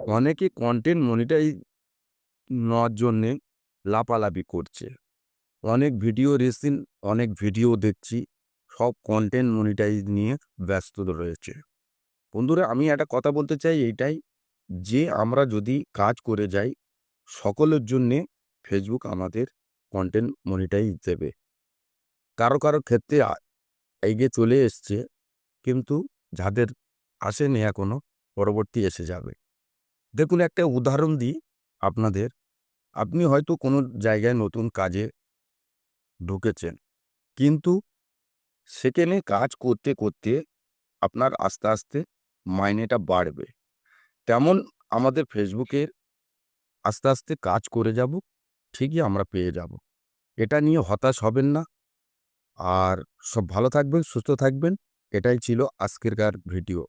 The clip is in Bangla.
অনেকে কন্টেন্ট মনিটাইজ নেওয়ার জন্যে লাফালাফি করছে। অনেক ভিডিও রেসিন অনেক ভিডিও দেখছি, সব কন্টেন্ট মনিটাইজ নিয়ে ব্যস্ত রয়েছে। বন্ধুরা, আমি একটা কথা বলতে চাই এইটাই, যে আমরা যদি কাজ করে যাই, সকলের জন্যে ফেসবুক আমাদের কন্টেন্ট মনিটাইজ দেবে। কারো কারো ক্ষেত্রে এগিয়ে চলে এসছে, কিন্তু যাদের আসেনি এখনো, পরবর্তী এসে যাবে। দেখুন, একটা উদাহরণ দিই আপনাদের। আপনি হয়তো কোনো জায়গায় নতুন কাজে ঢুকেছেন, কিন্তু সেখানে কাজ করতে করতে আপনার আস্তে আস্তে মাইনেটা বাড়বে। তেমন আমাদের ফেসবুকের আস্তে আস্তে কাজ করে যাব, ঠিকই আমরা পেয়ে যাব। এটা নিয়ে হতাশ হবেন না। আর সব ভালো থাকবেন, সুস্থ থাকবেন। এটাই ছিল আজকেরকার ভিডিও।